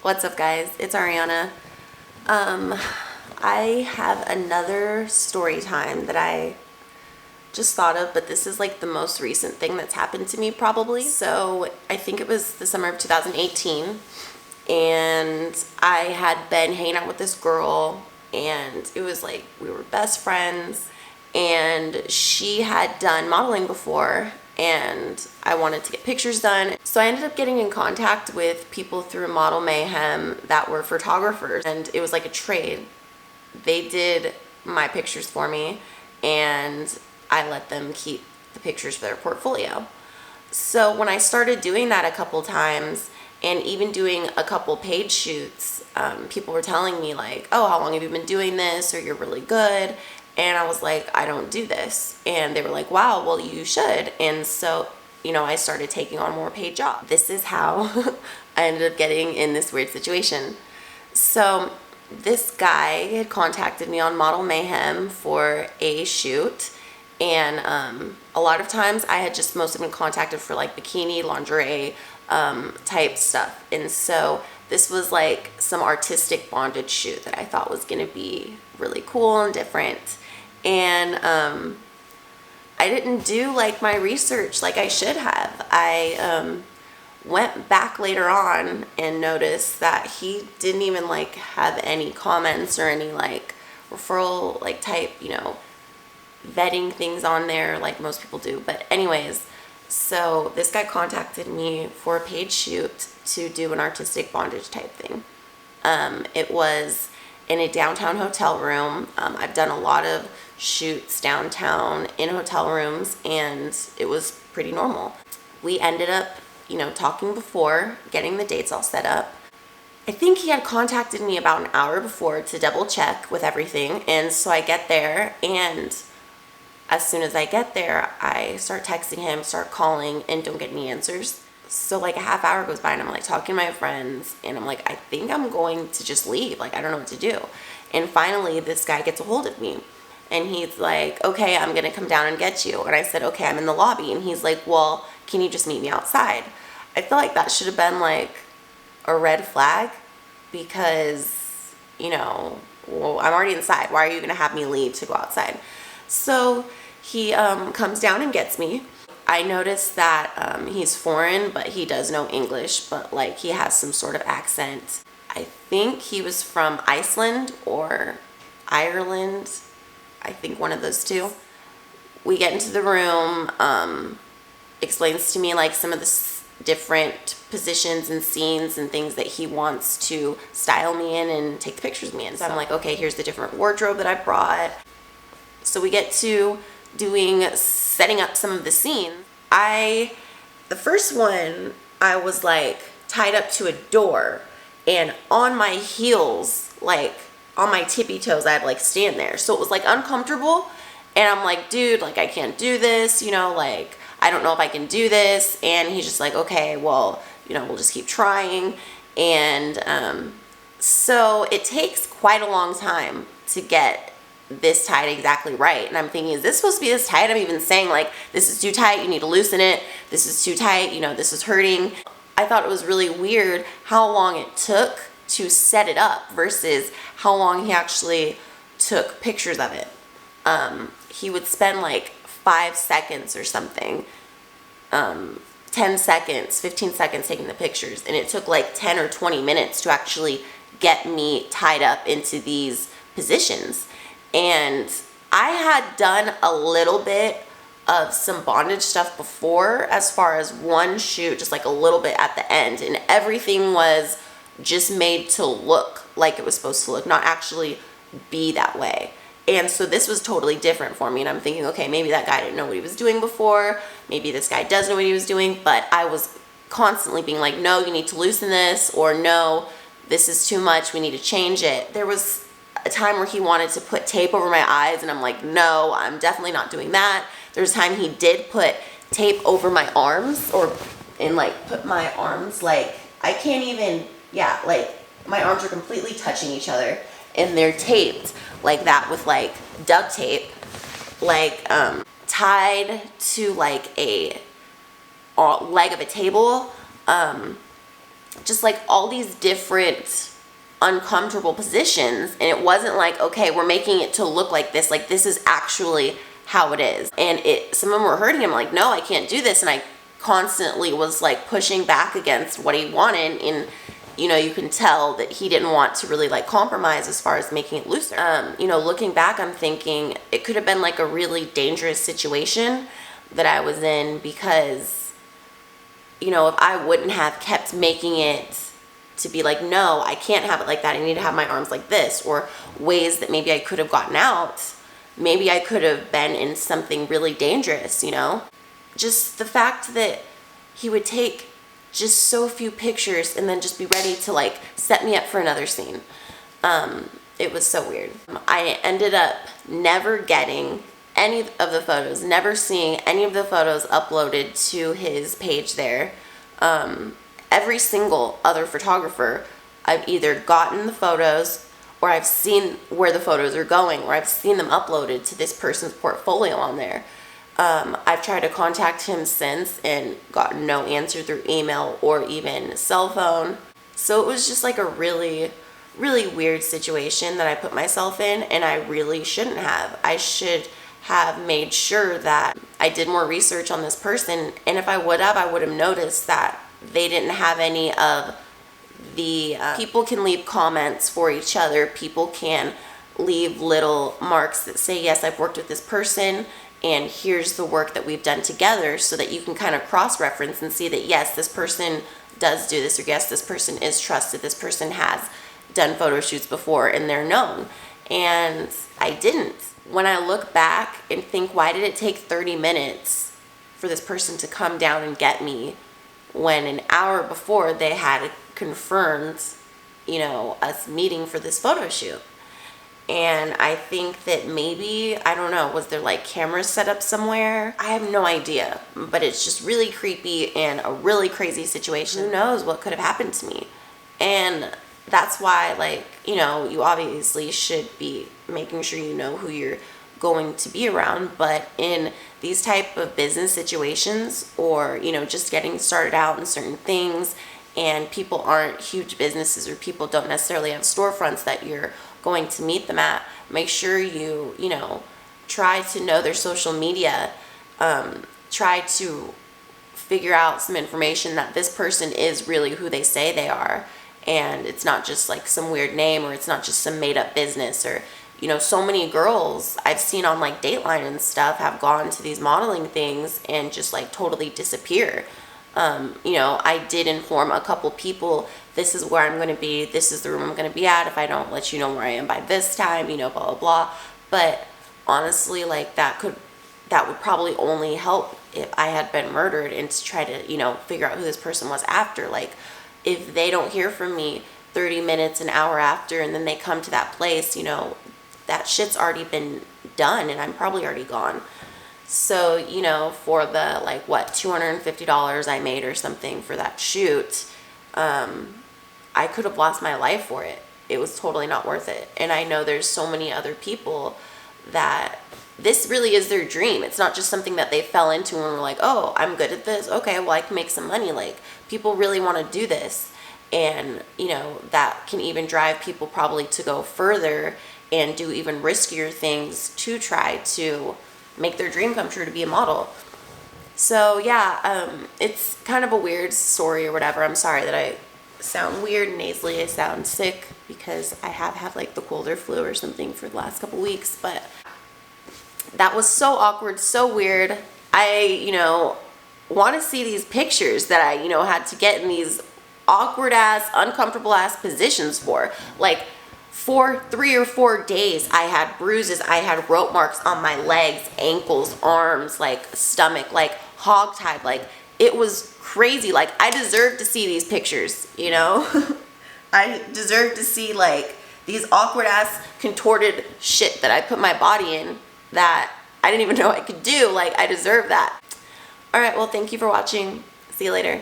What's up, guys? It's Ariana. I have another story time that I just thought of, but this is like the most recent thing that's happened to me probably. So I think it was the summer of 2018, and I had been hanging out with this girl, and it was like we were best friends, and she had done modeling before, and I wanted to get pictures done. So I ended up getting in contact with people through Mode Mayhem that were photographers, and it was like a trade. They did my pictures for me, and I let them keep the pictures for their portfolio. So when I started doing that a couple times, and even doing a couple paid shoots, people were telling me like, oh, how long have you been doing this? Or you're really good. And I was like, I don't do this. And they were like, wow, well, you should. And so, I started taking on more paid jobs. This is how I ended up getting in this weird situation. So this guy had contacted me on Mode Mayhem for a shoot. And a lot of times I had just mostly been contacted for like bikini, lingerie type stuff. And so this was like some artistic bondage shoot that I thought was going to be really cool and different. And I didn't do like my research like I should have. I went back later on and noticed that he didn't even like have any comments or any like referral like type, vetting things on there like most people do. But anyways, so this guy contacted me for a paid shoot to do an artistic bondage type thing. It was in a downtown hotel room. I've done a lot of shoots downtown in hotel rooms, and it was pretty normal. We ended up, talking before, getting the dates all set up. I think he had contacted me about an hour before to double check with everything, and so I get there, and as soon as I get there, I start texting him, start calling, and don't get any answers. So like a half hour goes by, and I'm like talking to my friends, and I'm like, I think I'm going to just leave. Like, I don't know what to do. And finally, this guy gets a hold of me, and he's like, okay, I'm going to come down and get you. And I said, okay, I'm in the lobby. And he's like, well, can you just meet me outside? I feel like that should have been like a red flag because, well, I'm already inside. Why are you going to have me leave to go outside? So he comes down and gets me. I noticed that he's foreign, but he does know English, but like he has some sort of accent. I think he was from Iceland or Ireland. I think one of those two. We get into the room, explains to me like some of the different positions and scenes and things that he wants to style me in and take the pictures of me in. So I'm like, okay, here's the different wardrobe that I brought. So we get to setting up some of the scenes. The first one, I was like tied up to a door, and on my heels, like on my tippy toes, I had like stand there. So it was like uncomfortable, and I'm like, dude, like I can't do this, like I don't know if I can do this. And he's just like, okay, well, we'll just keep trying. And so it takes quite a long time to get this tight exactly right. And I'm thinking, is this supposed to be this tight? I'm even saying like, this is too tight, you need to loosen it. This is too tight, this is hurting. I thought it was really weird how long it took to set it up versus how long he actually took pictures of it. He would spend like 5 seconds or something, 10 seconds, 15 seconds taking the pictures. And it took like 10 or 20 minutes to actually get me tied up into these positions. And I had done a little bit of some bondage stuff before, as far as one shoot, just like a little bit at the end, and everything was just made to look like it was supposed to look, not actually be that way. And so this was totally different for me, and I'm thinking, okay, maybe that guy didn't know what he was doing before, maybe this guy does know what he was doing, but I was constantly being like, no, you need to loosen this, or no, this is too much, we need to change it. There was a time where he wanted to put tape over my eyes, and I'm like, no, I'm definitely not doing that. There's a time he did put tape over my arms, and like put my arms, like I can't even, like my arms are completely touching each other, and they're taped like that with like duct tape, like tied to like a leg of a table, just like all these different uncomfortable positions, and it wasn't like, okay, we're making it to look like this is actually how it is. And some of them were hurting him, like, no, I can't do this. And I constantly was like pushing back against what he wanted, and you know, you can tell that he didn't want to really like compromise as far as making it looser. You know, looking back, I'm thinking it could have been like a really dangerous situation that I was in, because, you know, if I wouldn't have kept making it to be like, no, I can't have it like that, I need to have my arms like this, or ways that maybe I could have gotten out, maybe I could have been in something really dangerous, you know? Just the fact that he would take just so few pictures and then just be ready to like set me up for another scene. It was so weird. I ended up never getting any of the photos, never seeing any of the photos uploaded to his page there. Every single other photographer, I've either gotten the photos, or I've seen where the photos are going, or I've seen them uploaded to this person's portfolio on there. I've tried to contact him since and gotten no answer through email or even cell phone. So it was just like a really, really weird situation that I put myself in, and I really shouldn't have. I should have made sure that I did more research on this person, and if I would have noticed that they didn't have any of the people can leave comments for each other. People can leave little marks that say, yes, I've worked with this person, and here's the work that we've done together, so that you can kind of cross-reference and see that, yes, this person does do this, or yes, this person is trusted, this person has done photo shoots before and they're known. And I didn't. When I look back and think, why did it take 30 minutes for this person to come down and get me, when an hour before they had confirmed, you know, us meeting for this photo shoot? And I think that maybe, I don't know, was there like cameras set up somewhere? I have no idea, but it's just really creepy and a really crazy situation. Who knows what could have happened to me? And that's why, like, you know, you obviously should be making sure you know who you're going to be around. But in these type of business situations, or, you know, just getting started out in certain things, and people aren't huge businesses, or people don't necessarily have storefronts that you're going to meet them at, make sure you know, try to know their social media, try to figure out some information that this person is really who they say they are, and it's not just like some weird name, or it's not just some made up business. Or, you know, so many girls I've seen on like Dateline and stuff have gone to these modeling things and just like totally disappear. You know, I did inform a couple people, this is where I'm going to be, this is the room I'm going to be at, if I don't let you know where I am by this time, you know, blah, blah, blah. But honestly, like, that would probably only help if I had been murdered, and to try to, you know, figure out who this person was after. Like, if they don't hear from me 30 minutes, an hour after, and then they come to that place, you know, that shit's already been done, and I'm probably already gone. So, you know, for the, like, what, $250 I made or something for that shoot, I could have lost my life for it. It was totally not worth it. And I know there's so many other people that this really is their dream. It's not just something that they fell into and were like, oh, I'm good at this. Okay, well, I can make some money. Like, people really want to do this. And, you know, that can even drive people probably to go further and do even riskier things to try to make their dream come true, to be a model. So yeah, it's kind of a weird story or whatever. I'm sorry that I sound weird and nasally. I sound sick because I have had like the cold or flu or something for the last couple weeks, but that was so awkward, so weird. I, you know, want to see these pictures that I, you know, had to get in these awkward ass, uncomfortable ass positions for. Like, for 3 or 4 days, I had bruises, I had rope marks on my legs, ankles, arms, like stomach, like hogtied. Like, it was crazy. Like, I deserve to see these pictures, you know? I deserve to see like these awkward ass contorted shit that I put my body in that I didn't even know I could do. Like, I deserve that. All right, well, thank you for watching. See you later.